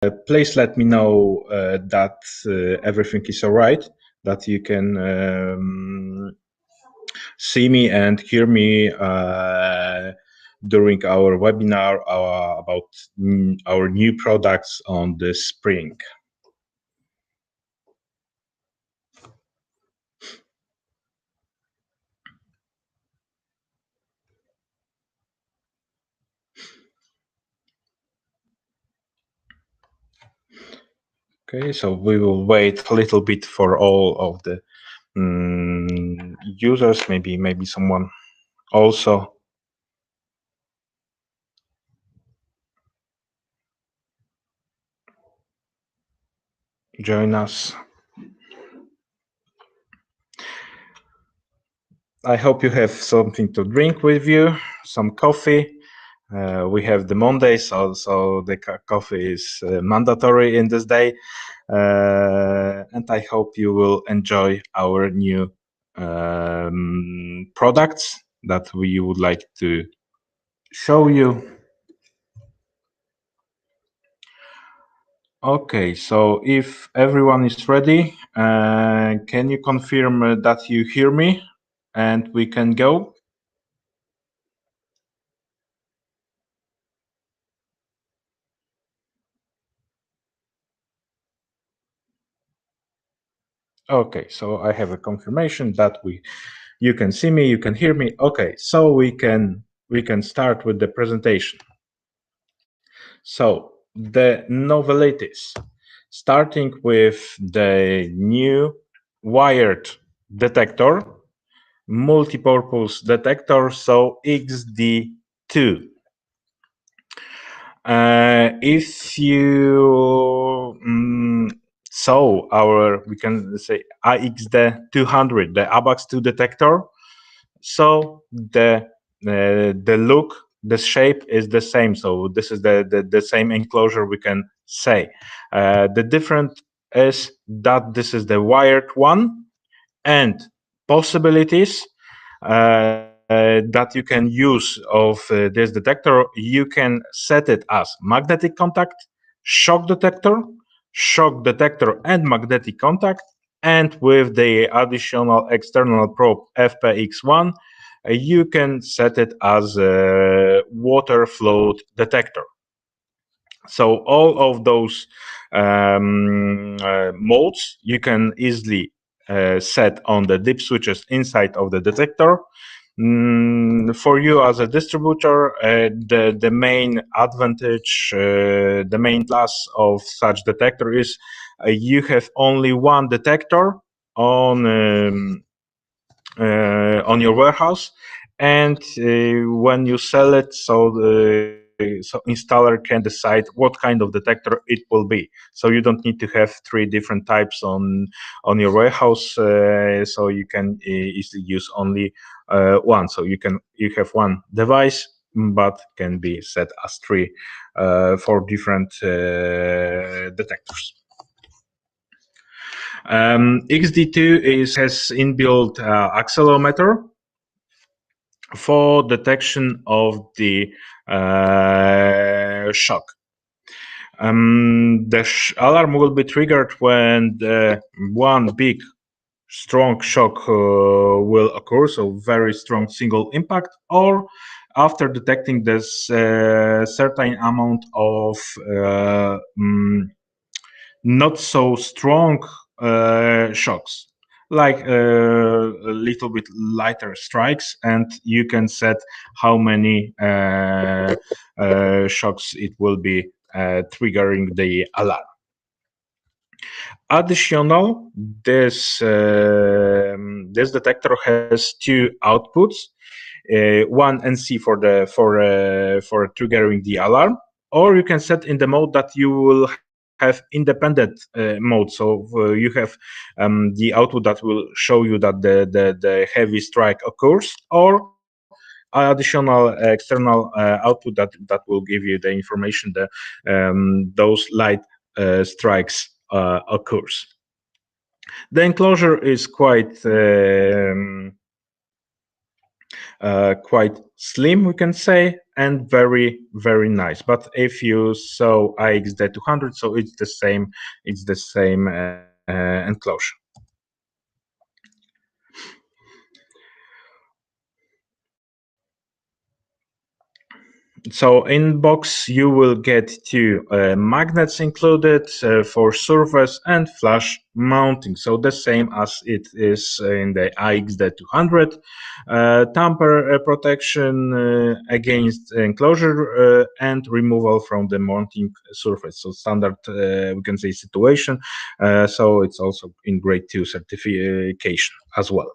please let me know that everything is all right, that you can see me and hear me during our webinar about our new products on the spring. Okay, so we will wait a little bit for all of the users, maybe someone also join us. I hope you have something to drink with you, some coffee. We have the Monday, so the coffee is mandatory in this day. And I hope you will enjoy our new products that we would like to show you. Okay, so if everyone is ready, can you confirm that you hear me and we can go? Okay, so I have a confirmation that you can see me, you can hear me. Okay, so we can start with the presentation. So the novelties, starting with the new wired detector, multipurpose detector, so XD2. If you saw our, we can say AXD200, the ABAX2 detector, so the look, the shape is the same. So this is the same enclosure, we can say. The difference is that this is the wired one, and possibilities that you can use of this detector, you can set it as magnetic contact, shock detector and magnetic contact, and with the additional external probe FPX1, you can set it as a water flow detector. So all of those modes you can easily set on the dip switches inside of the detector. For you as a distributor, the main advantage, the main plus of such detector is you have only one detector on your warehouse, and when you sell it, so installer can decide what kind of detector it will be. So you don't need to have 3 different types on your warehouse, so you can easily use only one. So you have one device, but can be set as 3 for different detectors. XD2 has inbuilt accelerometer for detection of the shock. The alarm will be triggered when one big strong shock will occur, so very strong single impact, or after detecting this certain amount of not so strong shocks, like a little bit lighter strikes, and you can set how many shocks it will be triggering the alarm. Additional, this detector has 2 outputs, one NC for triggering the alarm, or you can set in the mode that you will have independent mode. So you have the output that will show you that the heavy strike occurs, or additional external output that will give you the information that those light strikes occurs. The enclosure is quite slim, we can say. and very, very nice. But if you saw AXD200, so it's the same enclosure. So in box you will get two magnets included for surface and flash mounting. So the same as it is in the AXD200. Tamper protection against enclosure and removal from the mounting surface. So standard, we can say, situation. So it's also in grade 2 certification as well.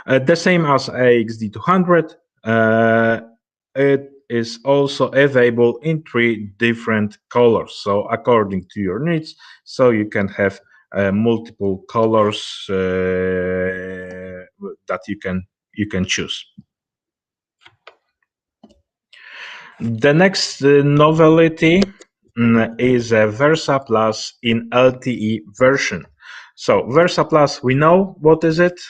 The same as AXD200. It is also available in 3 different colors, so according to your needs, so you can have multiple colors that you can choose. The next novelty is a Versa Plus in LTE version. So Versa Plus, we know what is it.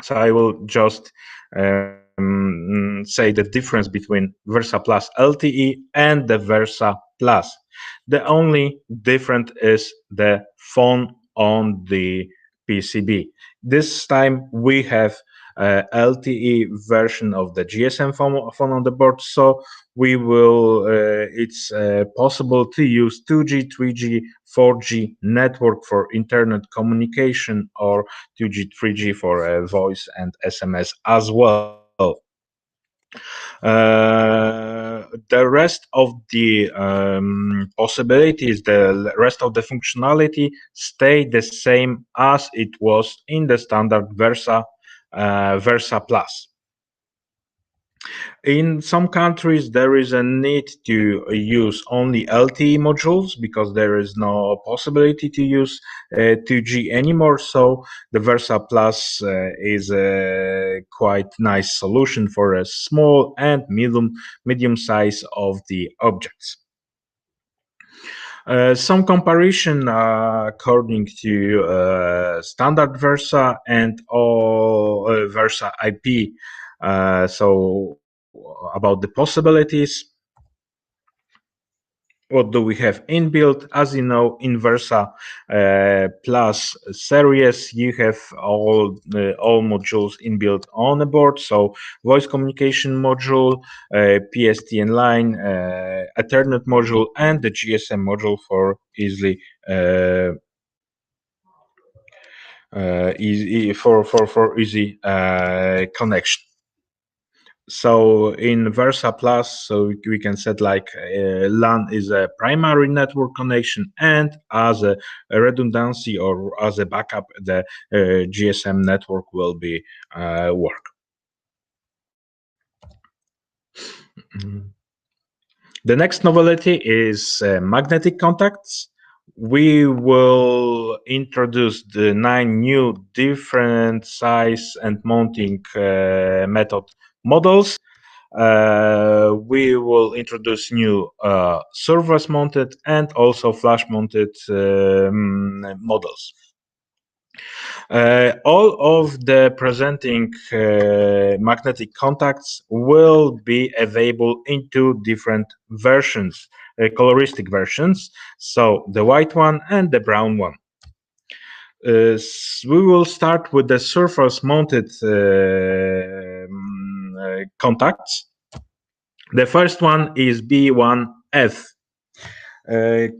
So I will just say the difference between Versa Plus LTE and the Versa Plus. The only difference is the phone on the PCB. This time we have LTE version of the GSM phone on the board, so we will. It's possible to use 2G, 3G, 4G network for internet communication, or 2G, 3G for voice and SMS as well. The rest of the possibilities, the rest of the functionality stay the same as it was in the standard Versa Plus. In some countries, there is a need to use only LTE modules because there is no possibility to use 2G anymore. So the Versa Plus is a quite nice solution for a small and medium size of the objects. Some comparison according to standard Versa and all Versa IP. So about the possibilities. What do we have inbuilt? As you know, in Versa Plus series, you have all modules inbuilt on the board. So voice communication module, PSTN line, Ethernet module, and the GSM module for easy easy connection. So in Versa Plus, so we can set like LAN is a primary network connection, and as a redundancy or as a backup, the GSM network will be work. The next novelty is magnetic contacts. We will introduce the 9 new different size and mounting method models. We will introduce new surface mounted and also flash mounted models. All of the presenting magnetic contacts will be available in 2 different versions, coloristic versions, so the white one and the brown one. We will start with the surface mounted contacts. The first one is B1F.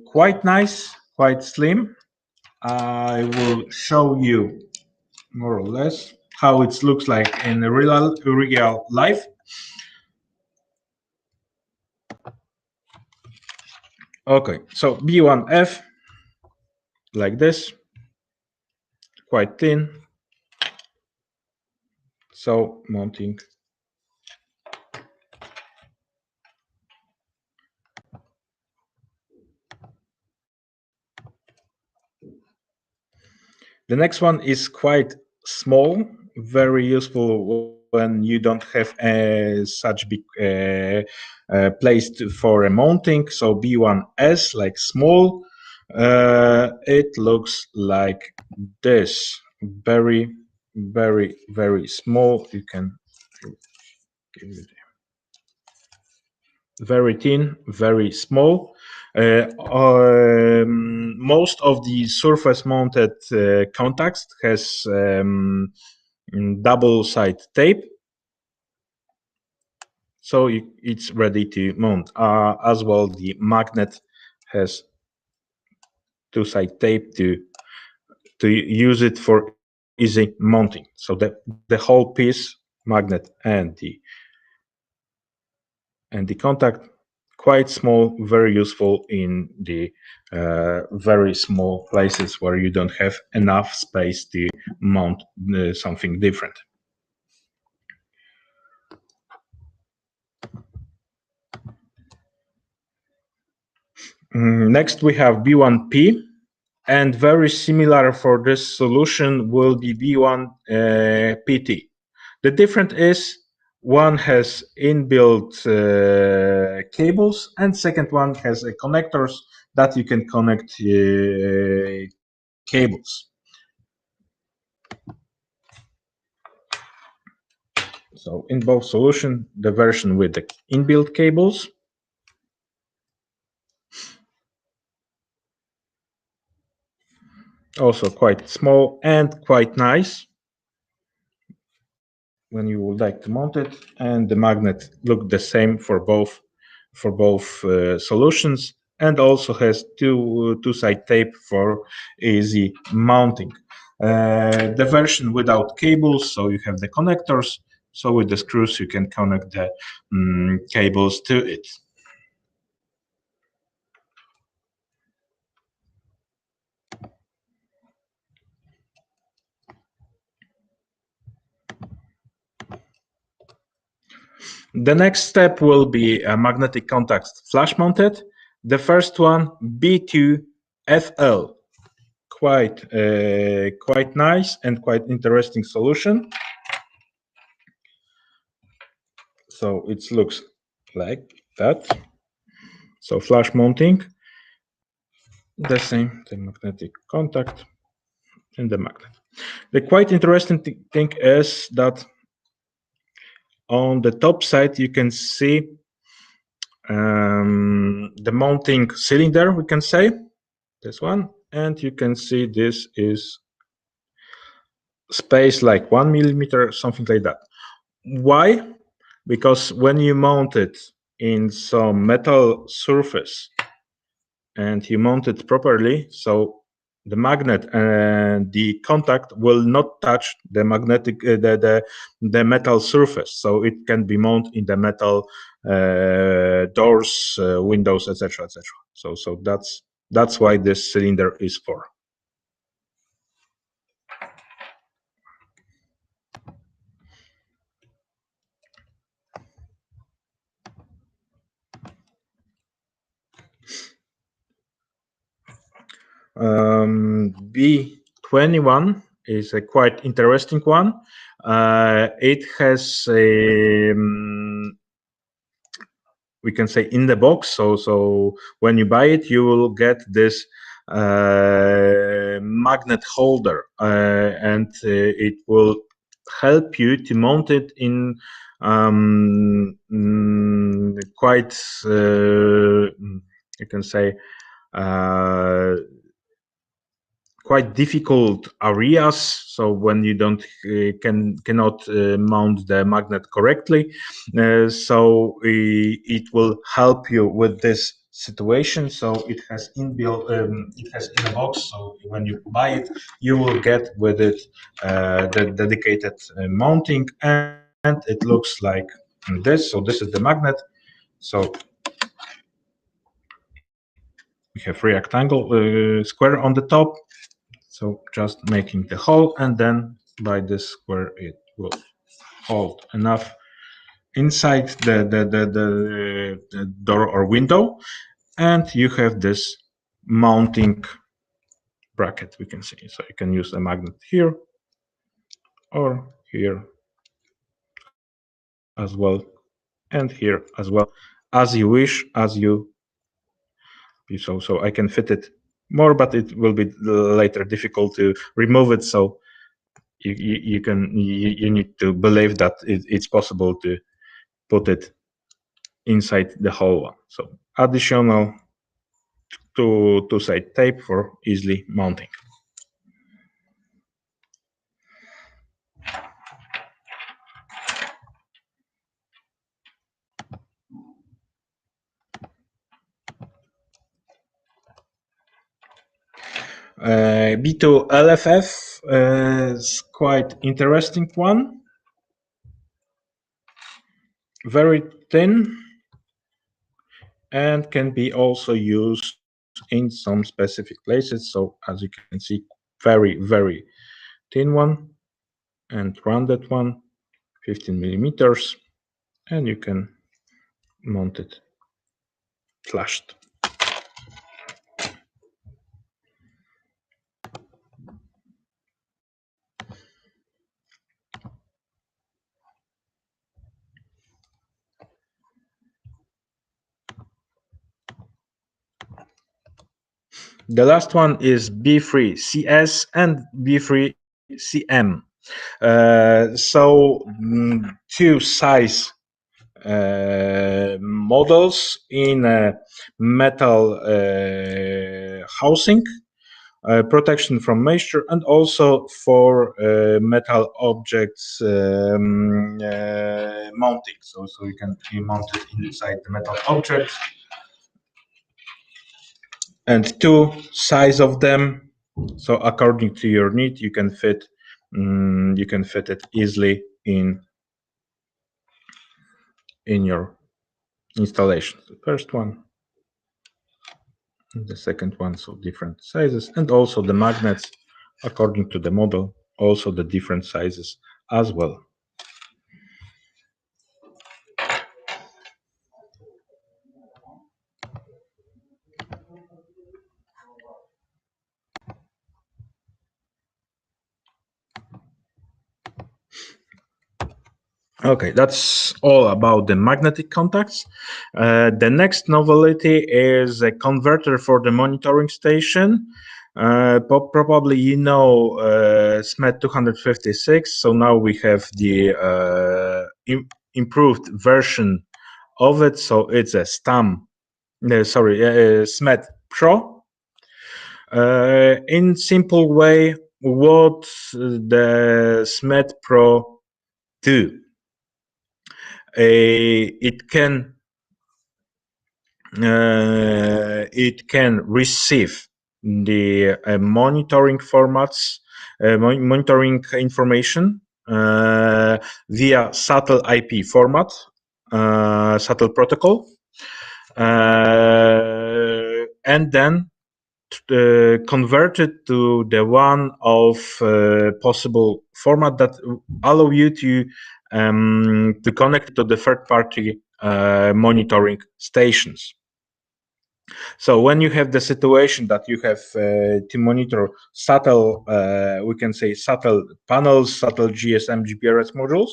Quite nice, quite slim. I will show you more or less how it looks like in real life. Okay, so B1F, like this, quite thin. So mounting. The next one is quite small, very useful when you don't have such big place for a mounting. So B1S, like small, it looks like this, very, very, very small. You can very thin, very small. Most of the surface-mounted contacts has double-side tape, so it's ready to mount. As well, the magnet has two-side tape to use it for easy mounting. So the whole piece, magnet and the contact, quite small, very useful in the very small places where you don't have enough space to mount something different. Next we have B1P, and very similar for this solution will be B1PT. The difference is one has inbuilt cables, and second one has connectors that you can connect cables. So in both solutions, the version with the inbuilt cables, also quite small and quite nice when you would like to mount it, and the magnet look the same for both solutions, and also has two-side tape for easy mounting. The version without cables, so you have the connectors, so with the screws you can connect the cables to it. The next step will be a magnetic contacts flash mounted. The first one, B2FL, quite nice and quite interesting solution. So it looks like that. So flash mounting, the same, the magnetic contact and the magnet. The quite interesting thing is that on the top side you can see the mounting cylinder, we can say, this one, and you can see this is space like 1 millimeter, something like that. Why? Because when you mount it in some metal surface and you mount it properly, so the magnet and the contact will not touch the magnetic the metal surface, so it can be mounted in the metal doors, windows, etc., etc. So that's why this cylinder is for. B21 is a quite interesting one. It has a we can say in the box, so when you buy it you will get this magnet holder, and it will help you to mount it in quite you can say quite difficult areas. So when you don't cannot mount the magnet correctly, so it will help you with this situation. So it has inbuilt, it has in a box. So when you buy it, you will get with it the dedicated mounting, and it looks like this. So this is the magnet. So we have rectangle square on the top. So just making the hole, and then by this square it will hold enough inside the door or window, and you have this mounting bracket, we can see. So you can use a magnet here or here as well, and here as well, as you wish, as you so I can fit it more, but it will be later difficult to remove it. So you need to believe that it's possible to put it inside the whole one. So additional two-side tape for easily mounting. B2 LFF is quite interesting one. Very thin and can be also used in some specific places. So as you can see, very thin one and rounded one, 15 millimeters, and you can mount it flashed. The last one is B3CS and B3CM. Two size models in a metal housing, protection from moisture, and also for metal objects mounting. So you can mount it inside the metal objects. And two size of them. So according to your need, you can fit it easily in your installation. The first one, the second one, so different sizes, and also the magnets according to the model, also the different sizes as well. Okay, that's all about the magnetic contacts. The next novelty is a converter for the monitoring station. Probably you know SMET 256. So now we have the improved version of it. So it's a SMET Pro. In simple way, what the SMET Pro do? It can receive the monitoring formats, monitoring information via SATEL IP format, SATEL protocol, and then convert it to the one of possible format that allow you to connect to the third-party monitoring stations. So when you have the situation that you have to monitor SATEL, we can say SATEL panels, SATEL GSM GPRS modules,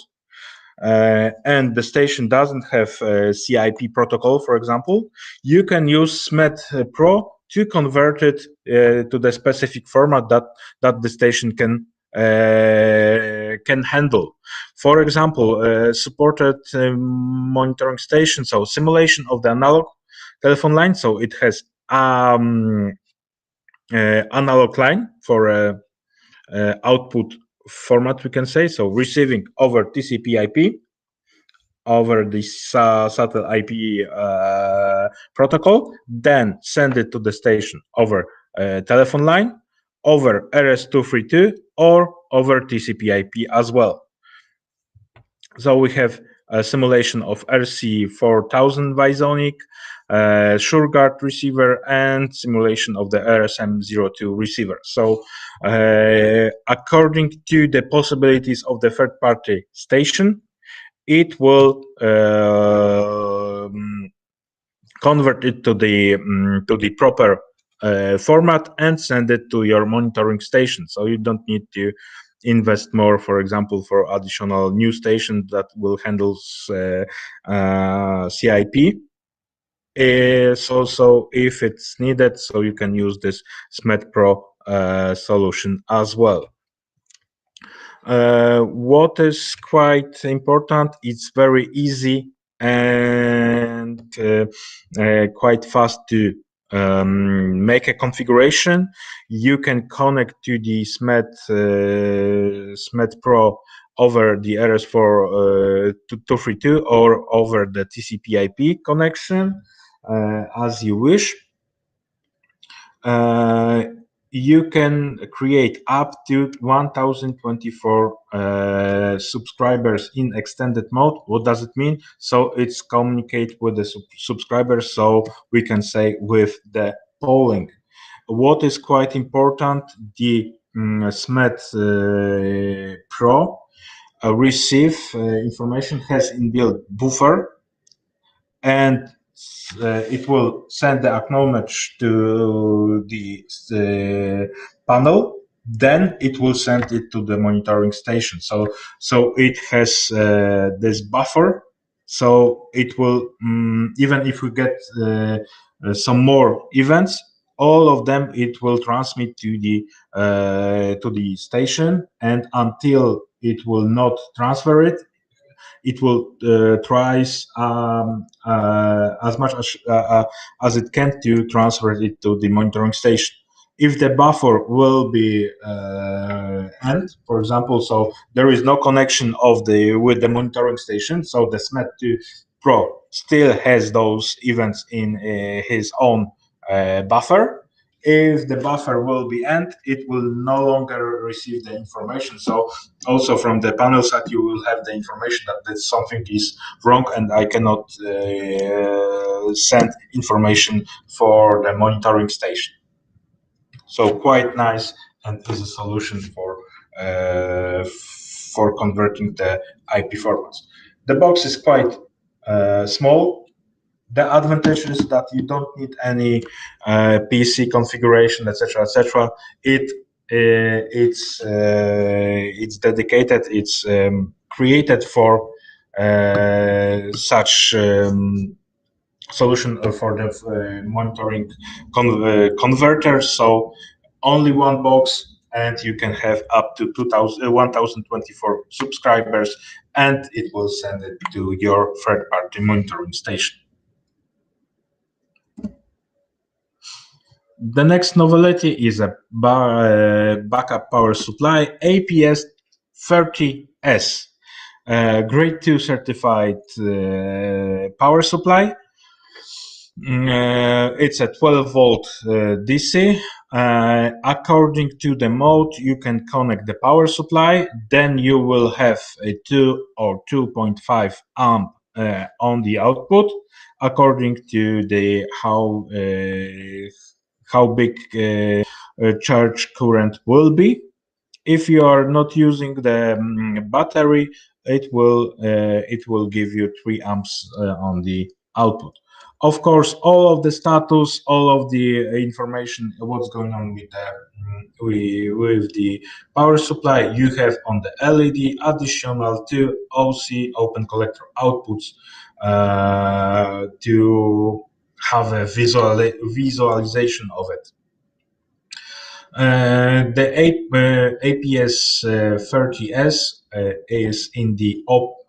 and the station doesn't have CIP protocol, for example, you can use SMET Pro to convert it to the specific format that the station can handle. For example, supported monitoring station, so simulation of the analog telephone line. So it has analog line for output format, we can say. So receiving over TCP/IP over the SATEL IP protocol, then send it to the station over telephone line, over RS-232, or over TCP/IP as well. So we have a simulation of RC4000 Visonic, SureGuard receiver, and simulation of the RSM02 receiver. So according to the possibilities of the third-party station, it will convert it to the proper format and send it to your monitoring station. So you don't need to invest more, for example, for additional new stations that will handle CIP. So if it's needed, so you can use this SMET Pro solution as well. What is quite important, it's very easy and quite fast to make a configuration. You can connect to the SMET Pro over the RS432 or over the TCP/IP connection, as you wish. You can create up to 1024 subscribers in extended mode. What does it mean? So it's communicate with the subscribers, so we can say with the polling. What is quite important, the SMET Pro receive information, has inbuilt buffer, and it will send the acknowledge to the panel. Then it will send it to the monitoring station. So it has this buffer. So it will, even if we get some more events, all of them it will transmit to the station, and until it will not transfer it, it will tries as much as it can to transfer it to the monitoring station. If the buffer will be end, for example, so there is no connection of with the monitoring station, so the SMET2 Pro still has those events in his own buffer. If the buffer will be end, it will no longer receive the information. So also from the panel side, you will have the information that something is wrong and I cannot send information for the monitoring station. So quite nice and is a solution for converting the IP formats. The box is quite small. The advantage is that you don't need any PC configuration, etc., etc. It's dedicated. It's created for such solution for the monitoring converters. So only one box, and you can have up to 1024 subscribers, and it will send it to your third-party monitoring station. The next novelty is a backup power supply, APS-30S, Grade 2 certified power supply. It's a 12-volt DC. According to the mode, you can connect the power supply. Then you will have a 2 or 2.5 amp on the output, according to the how big charge current will be. If you are not using the battery, it will give you 3 amps on the output. Of course, all of the status, all of the information, what's going on with the power supply, you have on the LED, additional to OC, open collector outputs, to have a visualization of it. The APS-30S is in the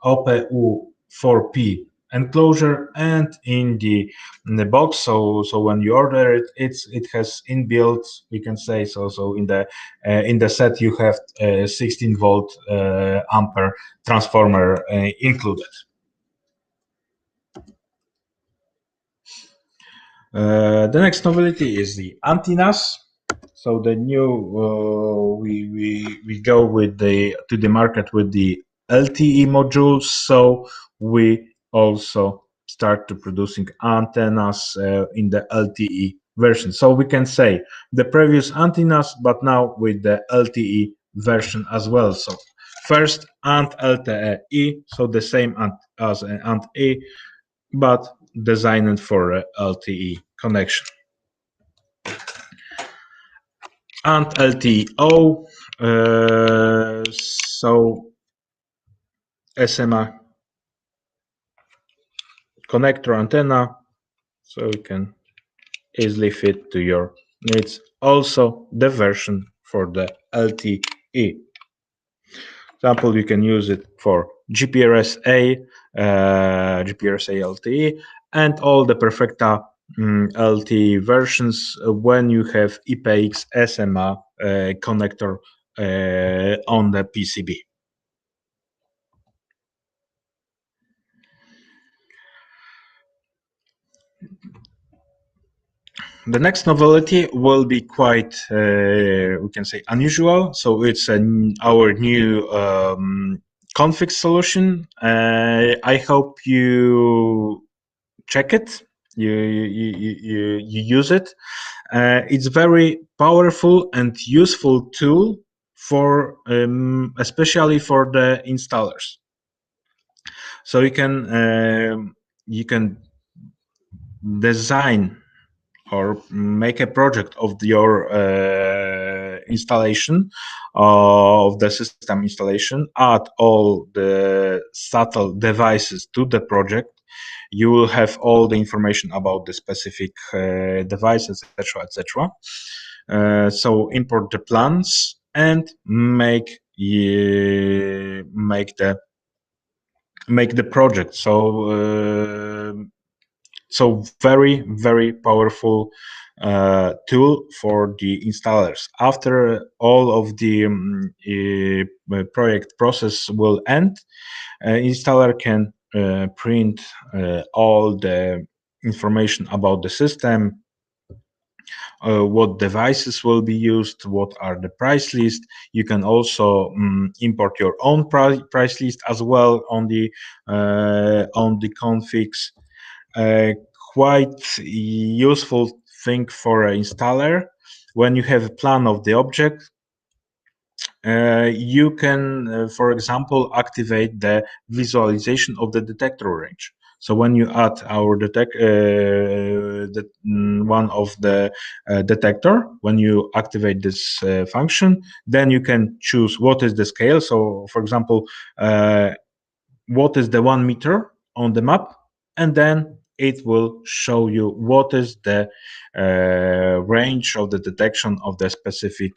OPU4P enclosure and in the box. So when you order it, it has inbuilt, we can say so in the set you have 16-volt ampere transformer included. The next novelty is the antennas. So the new we go with to the market with the LTE modules. So we also start to producing antennas in the LTE version. So we can say the previous antennas, but now with the LTE version as well. So first ANT-LTE-I, so the same as ANT-E, but designed for a LTE connection. ANT-LTE-O, so SMA connector antenna, so you can easily fit to your needs. Also the version for the LTE. example, you can use it for GPRS-A, GPRS-A LTE, and all the Perfecta LTE versions when you have IPX SMA connector on the PCB. The next novelty will be quite, we can say, unusual. So it's our new CONFX solution. I hope you check it. You use it. It's very powerful and useful tool for especially for the installers. So you can design or make a project of your installation of the system installation, add all the SATEL devices to the project. You will have all the information about the specific devices, etc., etc. So import the plans and make the project. So very powerful tool for the installers. After all of the project process will end, installer can print all the information about the system, what devices will be used, what are the price list. You can also import your own price list as well on the CONFX. Quite useful thing for an installer. When you have a plan of the object, you can, for example, activate the visualization of the detector range. So when you add our one of the detector, when you activate this function, then you can choose what is the scale. So, for example, what is the 1 meter on the map, and then it will show you what is the range of the detection of the specific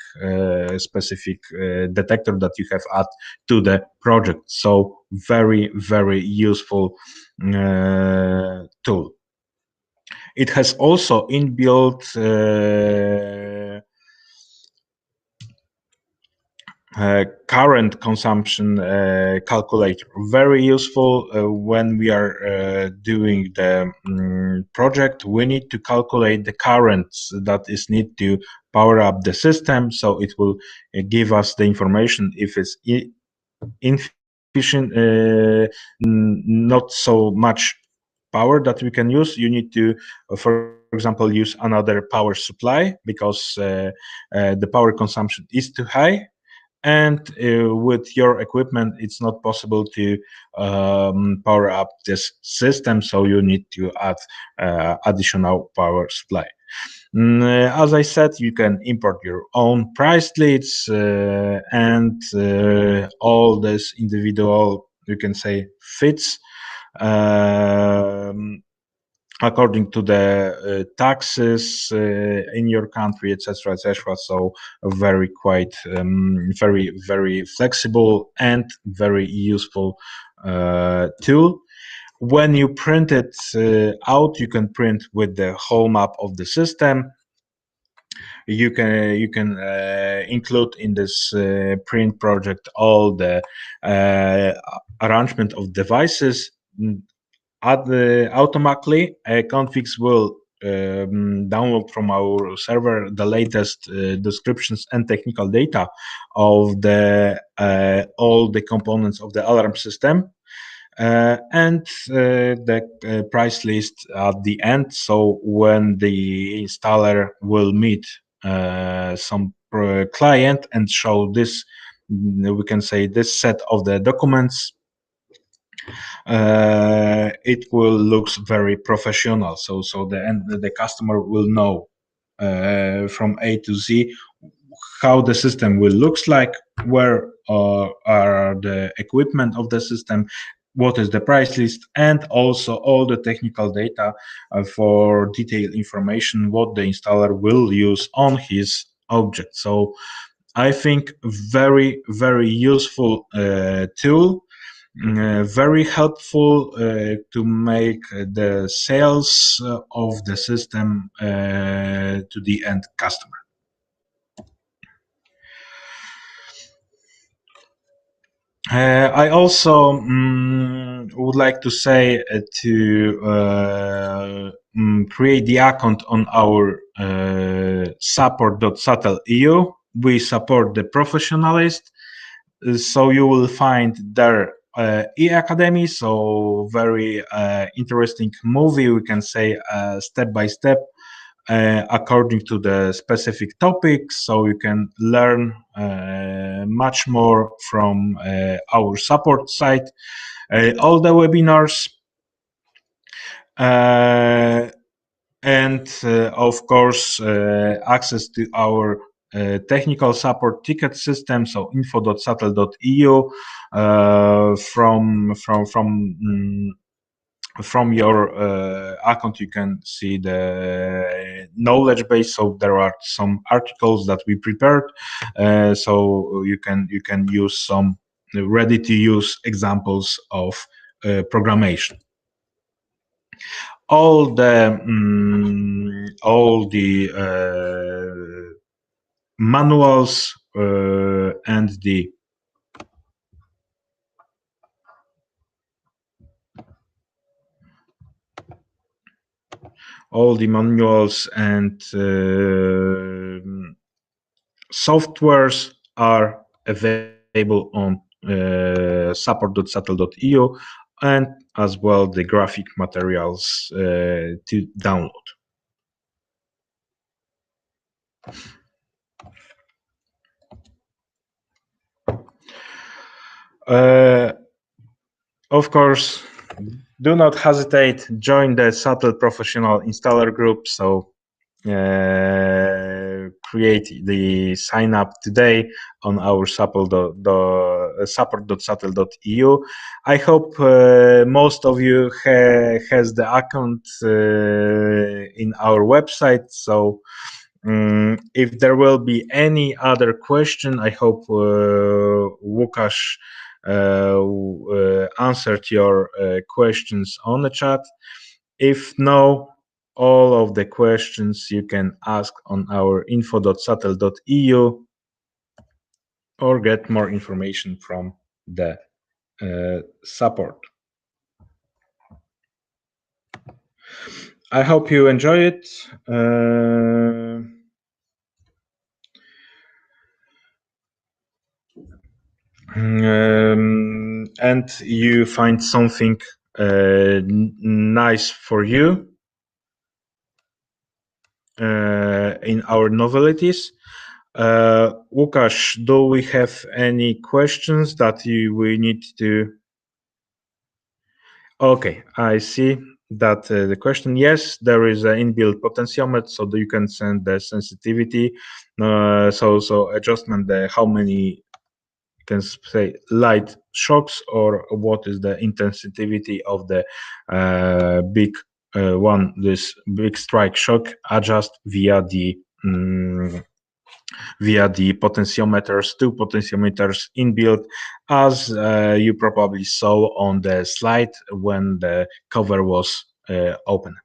detector that you have added to the project. So very useful tool. It has also inbuilt current consumption calculator. Very useful when we are doing the project. We need to calculate the currents that is need to power up the system, so it will give us the information if it's inefficient, not so much power that we can use. You need to, for example, use another power supply because the power consumption is too high. And with your equipment, it's not possible to power up this system, so you need to add additional power supply. As I said, you can import your own price lists and all this individual, you can say, fits according to the taxes in your country, etc., etc. So very quite very flexible and very useful tool. When you print it out, you can print with the whole map of the system. You can include in this print project all the arrangement of devices. Automatically, CONFX will download from our server the latest descriptions and technical data of the all the components of the alarm system and the price list at the end. So when the installer will meet some client and show this, we can say, this set of the documents, it will looks very professional. So the customer will know from A to Z how the system will looks like, where are the equipment of the system, what is the price list, and also all the technical data for detailed information what the installer will use on his object. So I think very, very useful tool, very helpful to make the sales of the system to the end customer. I also would like to say to create the account on our support.satel.eu. We support the professionalist, so you will find there e-academy, so very interesting movie, we can say step by step according to the specific topic, so you can learn much more from our support site, all the webinars, and of course access to our technical support ticket system, so info.satel.eu. From your account you can see the knowledge base, so there are some articles that we prepared, so you can use some ready to use examples of programmation. All the manuals and the softwares are available on support.satel.eu, and as well the graphic materials to download. Of course, do not hesitate, join the SATEL professional installer group, so create the sign up today on our support.satel.eu. I hope most of you has the account in our website, so if there will be any other question, I hope Łukasz answered your questions on the chat. If no, all of the questions you can ask on our info.satel.eu or get more information from the support. I hope you enjoy it. And you find something nice for you in our novelties. Łukasz, do we have any questions that we need to? Okay, I see that the question. Yes, there is an inbuilt potentiometer, so that you can send the sensitivity. So adjustment the how many, can say, light shocks, or what is the intensity of the big one, this big strike shock, adjust via the potentiometers, two potentiometers inbuilt, as you probably saw on the slide when the cover was opened.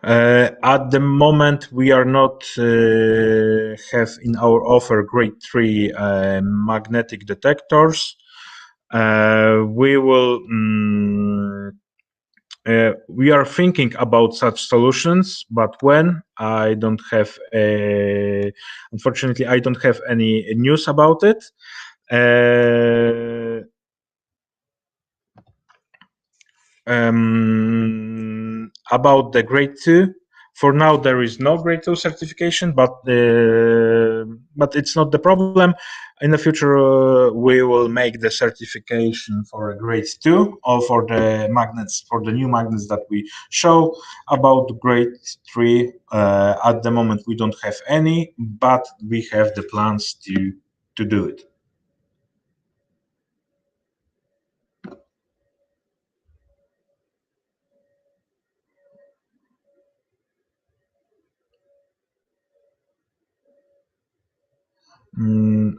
At the moment, we are not have in our offer grade 3 magnetic detectors. We will. We are thinking about such solutions, but when, I don't have. Unfortunately, I don't have any news about it. About the grade 2, for now there is no grade 2 certification, but it's not the problem. In the future we will make the certification for a grade 2, or for the magnets, for the new magnets that we show. About grade 3, at the moment we don't have any, but we have the plans to do it.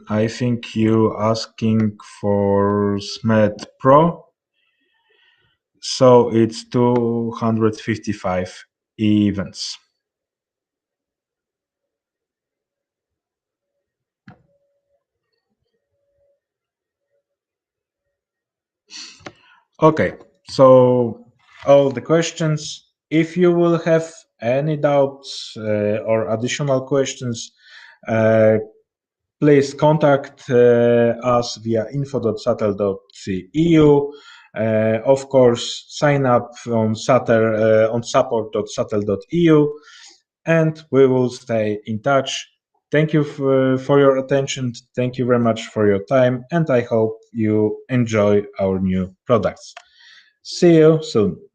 I think you asking for SMET Pro. So it's 255 events. Okay, so all the questions. If you will have any doubts or additional questions, please contact us via info.satel.eu. Of course, sign up on SATEL on support.satel.eu, and we will stay in touch. Thank you for your attention. Thank you very much for your time, and I hope you enjoy our new products. See you soon.